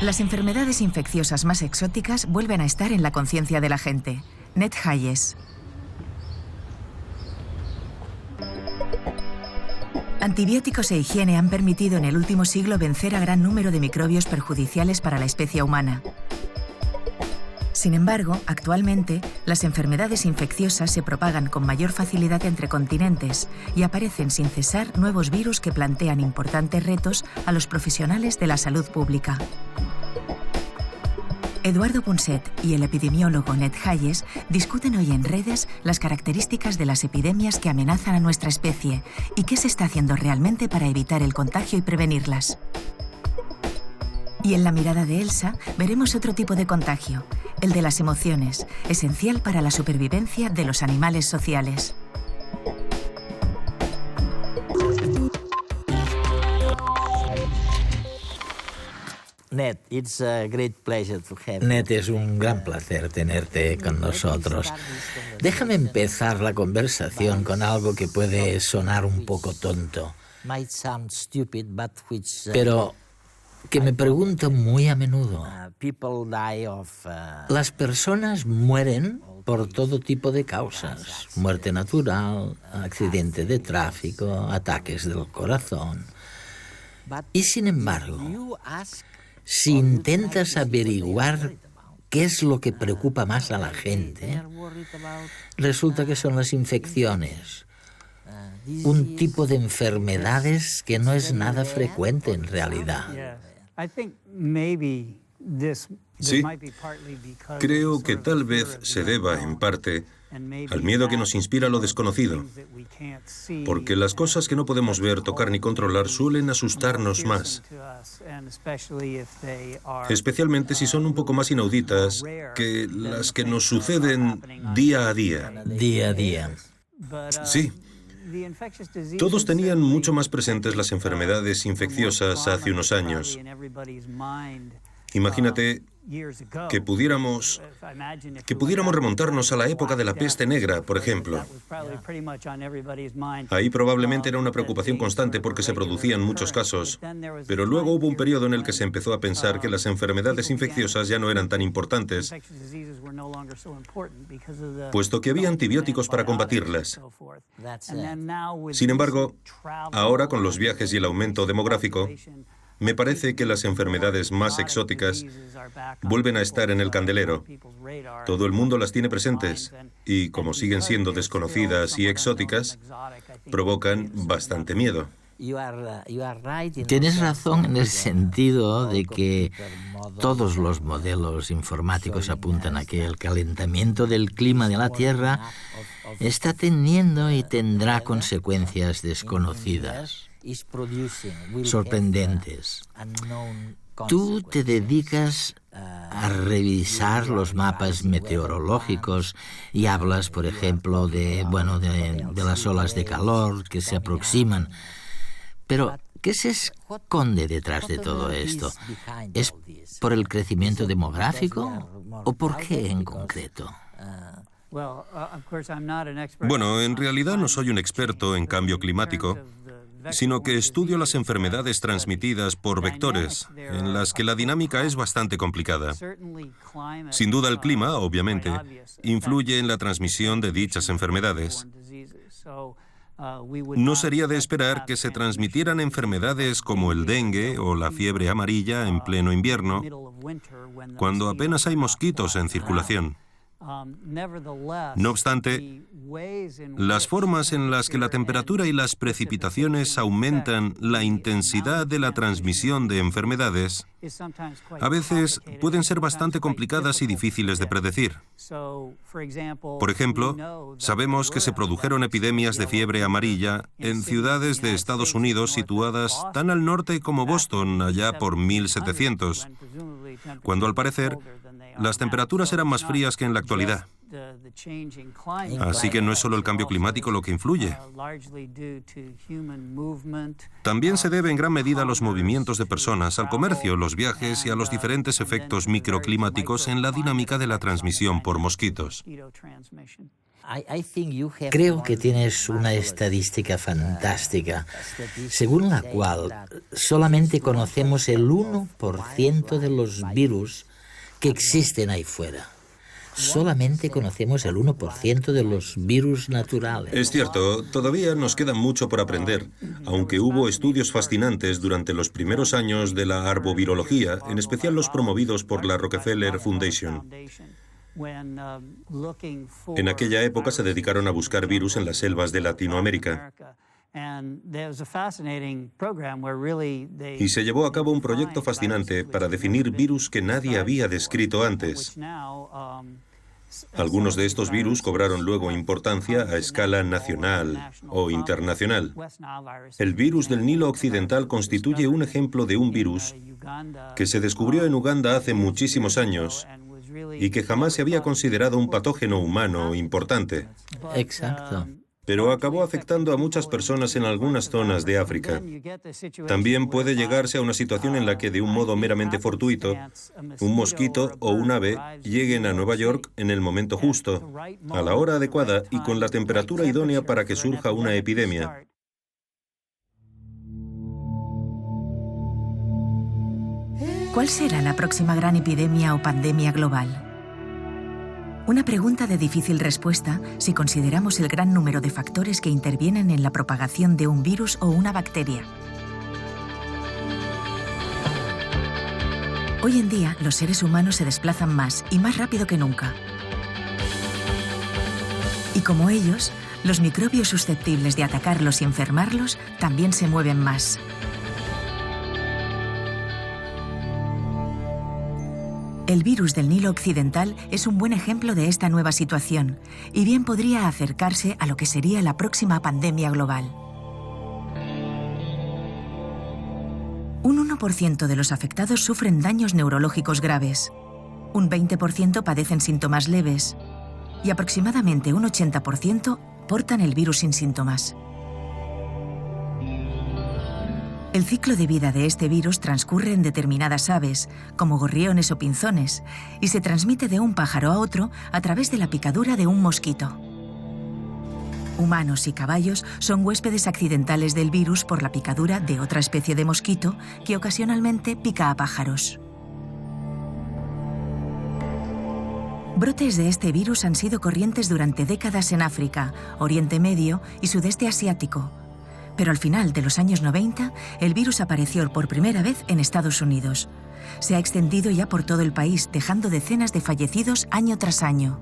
Las enfermedades infecciosas más exóticas vuelven a estar en la conciencia de la gente. Ned Hayes. Antibióticos e higiene han permitido en el último siglo vencer a gran número de microbios perjudiciales para la especie humana. Sin embargo, actualmente, las enfermedades infecciosas se propagan con mayor facilidad entre continentes y aparecen sin cesar nuevos virus que plantean importantes retos a los profesionales de la salud pública. Eduardo Punset y el epidemiólogo Ned Hayes discuten hoy en redes las características de las epidemias que amenazan a nuestra especie y qué se está haciendo realmente para evitar el contagio y prevenirlas. Y en la mirada de Elsa veremos otro tipo de contagio, el de las emociones, esencial para la supervivencia de los animales sociales. Ned, it's a great pleasure to have you. Ned, es un gran placer tenerte con nosotros. Déjame empezar la conversación con algo que puede sonar un poco tonto, pero que me pregunto muy a menudo. Las personas mueren por todo tipo de causas. Muerte natural, accidente de tráfico, ataques del corazón. Y sin embargo, si intentas averiguar qué es lo que preocupa más a la gente, resulta que son las infecciones. Un tipo de enfermedades que no es nada frecuente en realidad. Sí, creo que tal vez se deba, en parte, al miedo que nos inspira lo desconocido, porque las cosas que no podemos ver, tocar ni controlar suelen asustarnos más, especialmente si son un poco más inauditas que las que nos suceden día a día. Día a día. Sí. Todos tenían mucho más presentes las enfermedades infecciosas hace unos años. Imagínate que pudiéramos remontarnos a la época de la peste negra, por ejemplo. Ahí probablemente era una preocupación constante porque se producían muchos casos, pero luego hubo un periodo en el que se empezó a pensar que las enfermedades infecciosas ya no eran tan importantes, puesto que había antibióticos para combatirlas. Sin embargo, ahora con los viajes y el aumento demográfico, me parece que las enfermedades más exóticas vuelven a estar en el candelero. Todo el mundo las tiene presentes y, como siguen siendo desconocidas y exóticas, provocan bastante miedo. Tienes razón en el sentido de que todos los modelos informáticos apuntan a que el calentamiento del clima de la Tierra está teniendo y tendrá consecuencias desconocidas, sorprendentes. Tú te dedicas a revisar los mapas meteorológicos y hablas, por ejemplo, de las olas de calor que se aproximan. Pero, ¿qué se esconde detrás de todo esto? ¿Es por el crecimiento demográfico o por qué en concreto? Bueno, en realidad no soy un experto en cambio climático, sino que estudio las enfermedades transmitidas por vectores, en las que la dinámica es bastante complicada. Sin duda el clima, obviamente, influye en la transmisión de dichas enfermedades. No sería de esperar que se transmitieran enfermedades como el dengue o la fiebre amarilla en pleno invierno, cuando apenas hay mosquitos en circulación. No obstante, las formas en las que la temperatura y las precipitaciones aumentan la intensidad de la transmisión de enfermedades a veces pueden ser bastante complicadas y difíciles de predecir. Por ejemplo, sabemos que se produjeron epidemias de fiebre amarilla en ciudades de Estados Unidos situadas tan al norte como Boston, allá por 1700, cuando al parecer las temperaturas eran más frías que en la actualidad. Así que no es solo el cambio climático lo que influye. También se debe en gran medida a los movimientos de personas, al comercio, los viajes y a los diferentes efectos microclimáticos en la dinámica de la transmisión por mosquitos. Creo que tienes una estadística fantástica, según la cual solamente conocemos el 1% de los virus que existen ahí fuera. Solamente conocemos el 1% de los virus naturales. Es cierto, todavía nos queda mucho por aprender, aunque hubo estudios fascinantes durante los primeros años de la arbovirología, en especial los promovidos por la Rockefeller Foundation. En aquella época se dedicaron a buscar virus en las selvas de Latinoamérica. Y se llevó a cabo un proyecto fascinante para definir virus que nadie había descrito antes. Algunos de estos virus cobraron luego importancia a escala nacional o internacional. El virus del Nilo Occidental constituye un ejemplo de un virus que se descubrió en Uganda hace muchísimos años y que jamás se había considerado un patógeno humano importante. Exacto. Pero acabó afectando a muchas personas en algunas zonas de África. También puede llegarse a una situación en la que, de un modo meramente fortuito, un mosquito o un ave lleguen a Nueva York en el momento justo, a la hora adecuada y con la temperatura idónea para que surja una epidemia. ¿Cuál será la próxima gran epidemia o pandemia global? Una pregunta de difícil respuesta si consideramos el gran número de factores que intervienen en la propagación de un virus o una bacteria. Hoy en día, los seres humanos se desplazan más y más rápido que nunca. Y como ellos, los microbios susceptibles de atacarlos y enfermarlos también se mueven más. El virus del Nilo Occidental es un buen ejemplo de esta nueva situación y bien podría acercarse a lo que sería la próxima pandemia global. Un 1% de los afectados sufren daños neurológicos graves, un 20% padecen síntomas leves y aproximadamente un 80% portan el virus sin síntomas. El ciclo de vida de este virus transcurre en determinadas aves, como gorriones o pinzones, y se transmite de un pájaro a otro a través de la picadura de un mosquito. Humanos y caballos son huéspedes accidentales del virus por la picadura de otra especie de mosquito que ocasionalmente pica a pájaros. Brotes de este virus han sido corrientes durante décadas en África, Oriente Medio y Sudeste Asiático. Pero al final de los años 90, el virus apareció por primera vez en Estados Unidos. Se ha extendido ya por todo el país, dejando decenas de fallecidos año tras año.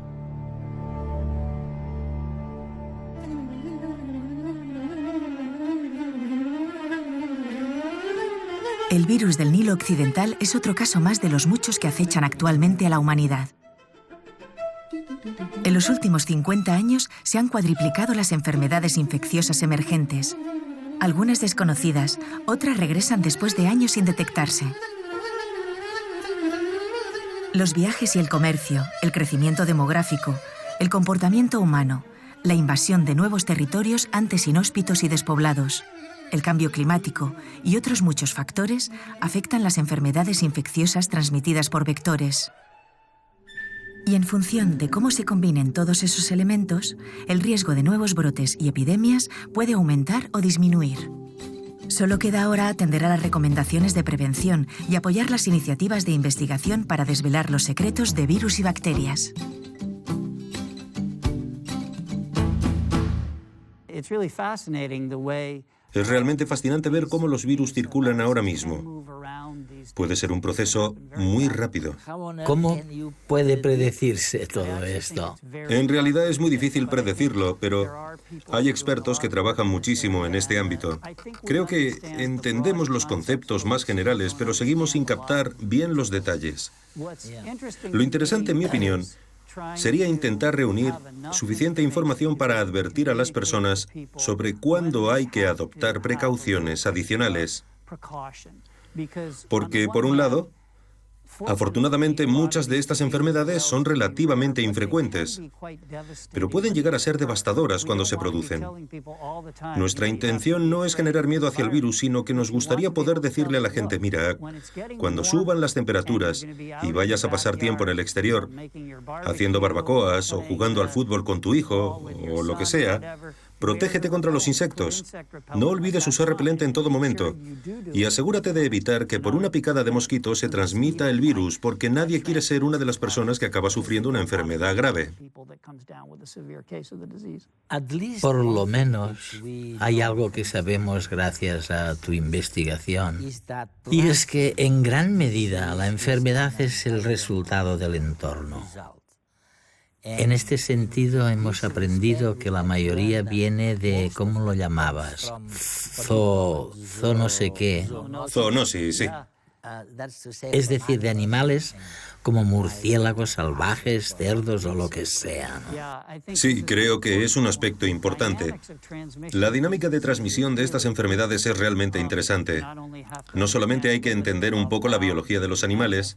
El virus del Nilo Occidental es otro caso más de los muchos que acechan actualmente a la humanidad. En los últimos 50 años se han cuadriplicado las enfermedades infecciosas emergentes. Algunas desconocidas, otras regresan después de años sin detectarse. Los viajes y el comercio, el crecimiento demográfico, el comportamiento humano, la invasión de nuevos territorios antes inhóspitos y despoblados, el cambio climático y otros muchos factores afectan las enfermedades infecciosas transmitidas por vectores. Y en función de cómo se combinen todos esos elementos, el riesgo de nuevos brotes y epidemias puede aumentar o disminuir. Solo queda ahora atender a las recomendaciones de prevención y apoyar las iniciativas de investigación para desvelar los secretos de virus y bacterias. Es realmente fascinante ver cómo los virus circulan ahora mismo. Puede ser un proceso muy rápido. ¿Cómo puede predecirse todo esto? En realidad es muy difícil predecirlo, pero hay expertos que trabajan muchísimo en este ámbito. Creo que entendemos los conceptos más generales, pero seguimos sin captar bien los detalles. Lo interesante, en mi opinión, sería intentar reunir suficiente información para advertir a las personas sobre cuándo hay que adoptar precauciones adicionales. Porque, por un lado, Afortunadamente, muchas de estas enfermedades son relativamente infrecuentes, pero pueden llegar a ser devastadoras cuando se producen. Nuestra intención no es generar miedo hacia el virus, sino que nos gustaría poder decirle a la gente, mira, cuando suban las temperaturas y vayas a pasar tiempo en el exterior, haciendo barbacoas o jugando al fútbol con tu hijo o lo que sea, protégete contra los insectos. No olvides usar repelente en todo momento. Y asegúrate de evitar que por una picada de mosquito se transmita el virus, porque nadie quiere ser una de las personas que acaba sufriendo una enfermedad grave. Por lo menos hay algo que sabemos gracias a tu investigación. Y es que en gran medida la enfermedad es el resultado del entorno. En este sentido, hemos aprendido que la mayoría viene de, ¿cómo lo llamabas? No sé qué. Zoonosis, sí. Es decir, de animales como murciélagos salvajes, cerdos o lo que sea, ¿no? Sí, creo que es un aspecto importante. La dinámica de transmisión de estas enfermedades es realmente interesante. No solamente hay que entender un poco la biología de los animales,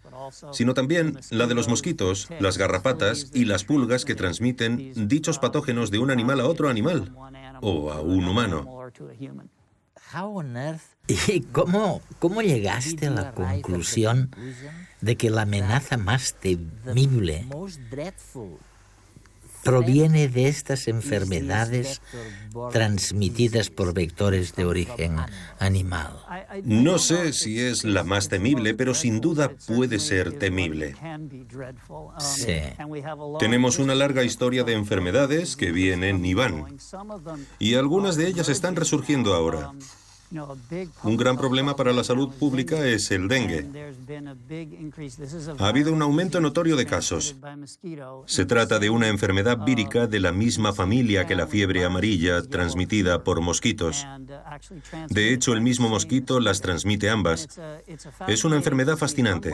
sino también la de los mosquitos, las garrapatas y las pulgas que transmiten dichos patógenos de un animal a otro animal o a un humano. ¿Y cómo llegaste a la conclusión de que la amenaza más temible proviene de estas enfermedades transmitidas por vectores de origen animal? No sé si es la más temible, pero sin duda puede ser temible. Sí. Tenemos una larga historia de enfermedades que vienen y van, y algunas de ellas están resurgiendo ahora. Un gran problema para la salud pública es el dengue. Ha habido un aumento notorio de casos. Se trata de una enfermedad vírica de la misma familia que la fiebre amarilla, transmitida por mosquitos. De hecho, el mismo mosquito las transmite ambas. Es una enfermedad fascinante.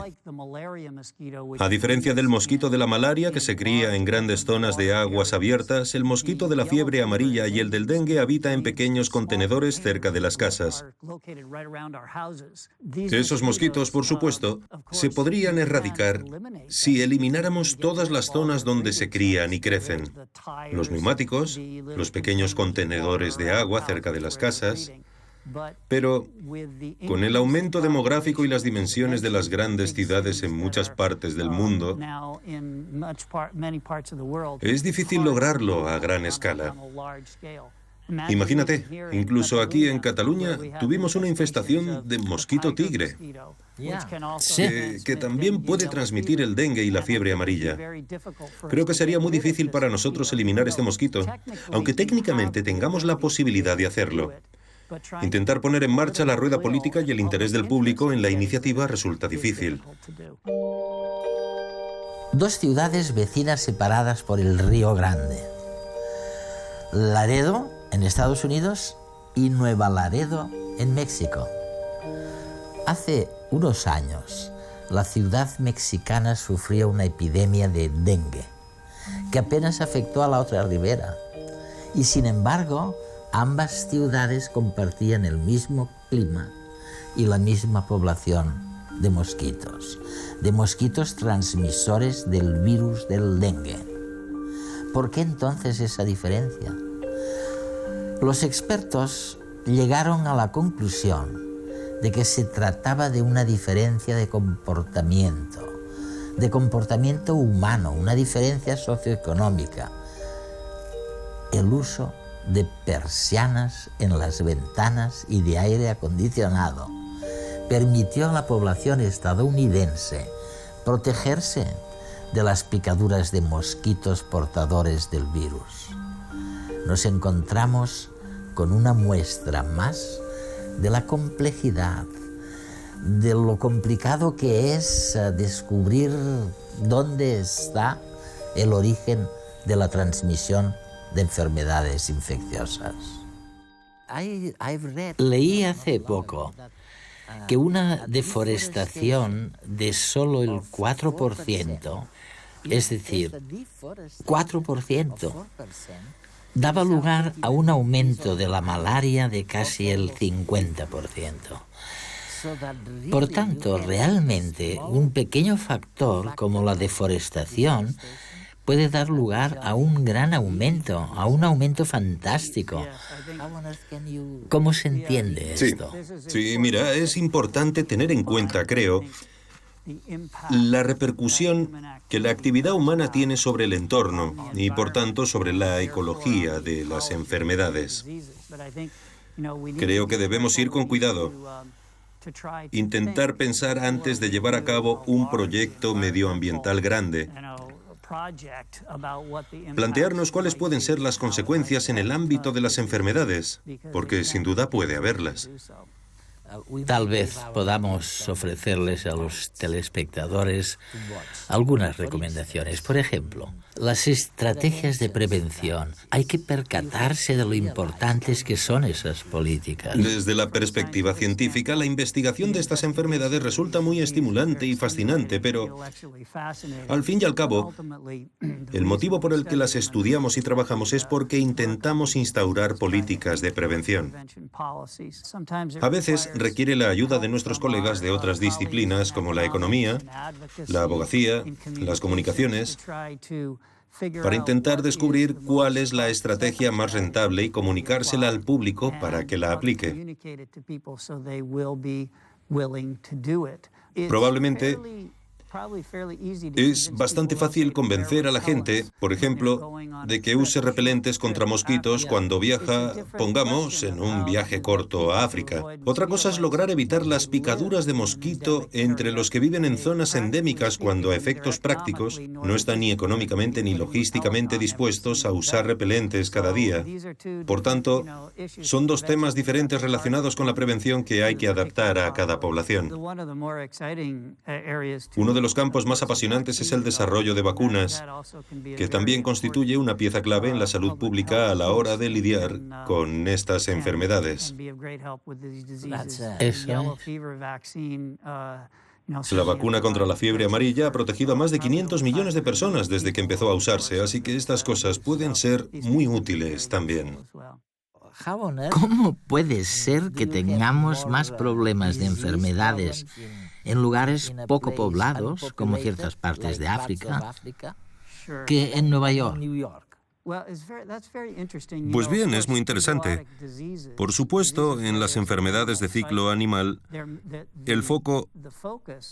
A diferencia del mosquito de la malaria, que se cría en grandes zonas de aguas abiertas, el mosquito de la fiebre amarilla y el del dengue habita en pequeños contenedores cerca de las casas. Esos mosquitos, por supuesto, se podrían erradicar si elimináramos todas las zonas donde se crían y crecen. Los neumáticos, los pequeños contenedores de agua cerca de las casas. Pero con el aumento demográfico y las dimensiones de las grandes ciudades en muchas partes del mundo, es difícil lograrlo a gran escala. Imagínate, incluso aquí en Cataluña tuvimos una infestación de mosquito tigre, que también puede transmitir el dengue y la fiebre amarilla. Creo que sería muy difícil para nosotros eliminar este mosquito, aunque técnicamente tengamos la posibilidad de hacerlo. Intentar poner en marcha la rueda política y el interés del público en la iniciativa resulta difícil. Dos ciudades vecinas separadas por el Río Grande. Laredo, en Estados Unidos, y Nueva Laredo, en México. Hace unos años, la ciudad mexicana sufrió una epidemia de dengue, que apenas afectó a la otra ribera. Y sin embargo, ambas ciudades compartían el mismo clima y la misma población de mosquitos transmisores del virus del dengue. ¿Por qué entonces esa diferencia? Los expertos llegaron a la conclusión de que se trataba de una diferencia de comportamiento humano, una diferencia socioeconómica. El uso de persianas en las ventanas y de aire acondicionado permitió a la población estadounidense protegerse de las picaduras de mosquitos portadores del virus. Nos encontramos con una muestra más de la complejidad, de lo complicado que es descubrir dónde está el origen de la transmisión de enfermedades infecciosas. Leí hace poco que una deforestación de solo el 4%, es decir, 4%, daba lugar a un aumento de la malaria de casi el 50%. Por tanto, realmente, un pequeño factor como la deforestación puede dar lugar a un gran aumento, a un aumento fantástico. ¿Cómo se entiende esto? Sí, mira, es importante tener en cuenta, creo, la repercusión que la actividad humana tiene sobre el entorno y, por tanto, sobre la ecología de las enfermedades. Creo que debemos ir con cuidado. Intentar pensar antes de llevar a cabo un proyecto medioambiental grande. Plantearnos cuáles pueden ser las consecuencias en el ámbito de las enfermedades, porque sin duda puede haberlas. Tal vez podamos ofrecerles a los telespectadores algunas recomendaciones. Por ejemplo, las estrategias de prevención. Hay que percatarse de lo importantes que son esas políticas. Desde la perspectiva científica, la investigación de estas enfermedades resulta muy estimulante y fascinante, pero al fin y al cabo, el motivo por el que las estudiamos y trabajamos es porque intentamos instaurar políticas de prevención. A veces requiere la ayuda de nuestros colegas de otras disciplinas como la economía, la abogacía, las comunicaciones, para intentar descubrir cuál es la estrategia más rentable y comunicársela al público para que la aplique. Probablemente es bastante fácil convencer a la gente, por ejemplo, de que use repelentes contra mosquitos cuando viaja, pongamos, en un viaje corto a África. Otra cosa es lograr evitar las picaduras de mosquito entre los que viven en zonas endémicas cuando a efectos prácticos no están ni económicamente ni logísticamente dispuestos a usar repelentes cada día. Por tanto, son dos temas diferentes relacionados con la prevención que hay que adaptar a cada población. Uno de los campos más apasionantes es el desarrollo de vacunas, que también constituye una pieza clave en la salud pública a la hora de lidiar con estas enfermedades. La vacuna contra la fiebre amarilla ha protegido a más de 500 millones de personas desde que empezó a usarse, así que estas cosas pueden ser muy útiles también. ¿Cómo puede ser que tengamos más problemas de enfermedades en lugares poco poblados, como ciertas partes de África, que en Nueva York? Pues bien, es muy interesante. Por supuesto, en las enfermedades de ciclo animal, el foco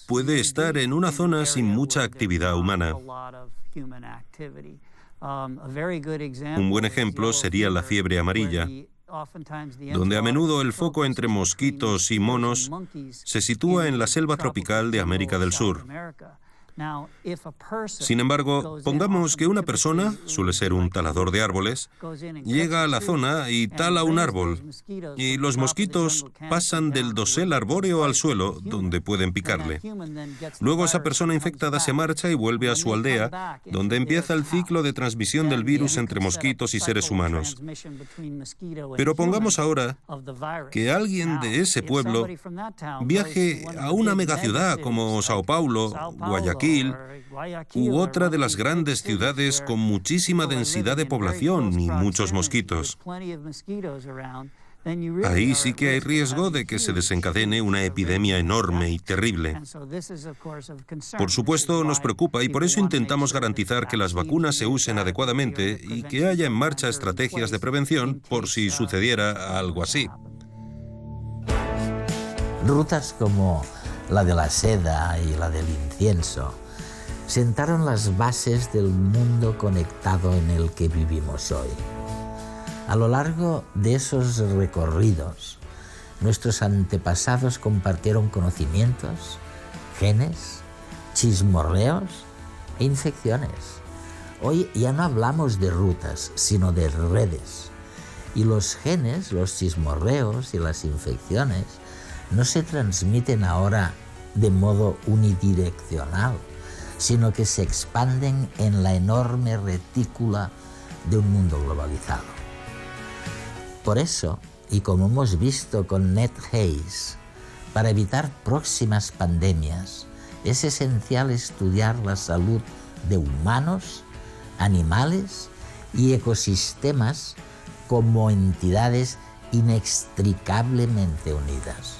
puede estar en una zona sin mucha actividad humana. Un buen ejemplo sería la fiebre amarilla, donde a menudo el foco entre mosquitos y monos se sitúa en la selva tropical de América del Sur. Sin embargo, pongamos que una persona, suele ser un talador de árboles, llega a la zona y tala un árbol, y los mosquitos pasan del dosel arbóreo al suelo, donde pueden picarle. Luego esa persona infectada se marcha y vuelve a su aldea, donde empieza el ciclo de transmisión del virus entre mosquitos y seres humanos. Pero pongamos ahora que alguien de ese pueblo viaje a una megaciudad como Sao Paulo, Guayaquil, u otra de las grandes ciudades con muchísima densidad de población y muchos mosquitos. Ahí sí que hay riesgo de que se desencadene una epidemia enorme y terrible. Por supuesto, nos preocupa y por eso intentamos garantizar que las vacunas se usen adecuadamente y que haya en marcha estrategias de prevención por si sucediera algo así. Rutas como la de la seda y la del incienso sentaron las bases del mundo conectado en el que vivimos hoy. A lo largo de esos recorridos, nuestros antepasados compartieron conocimientos, genes, chismorreos e infecciones. Hoy ya no hablamos de rutas, sino de redes. Y los genes, los chismorreos y las infecciones no se transmiten ahora de modo unidireccional, sino que se expanden en la enorme retícula de un mundo globalizado. Por eso, y como hemos visto con Ned Hayes, para evitar próximas pandemias, es esencial estudiar la salud de humanos, animales y ecosistemas como entidades inextricablemente unidas.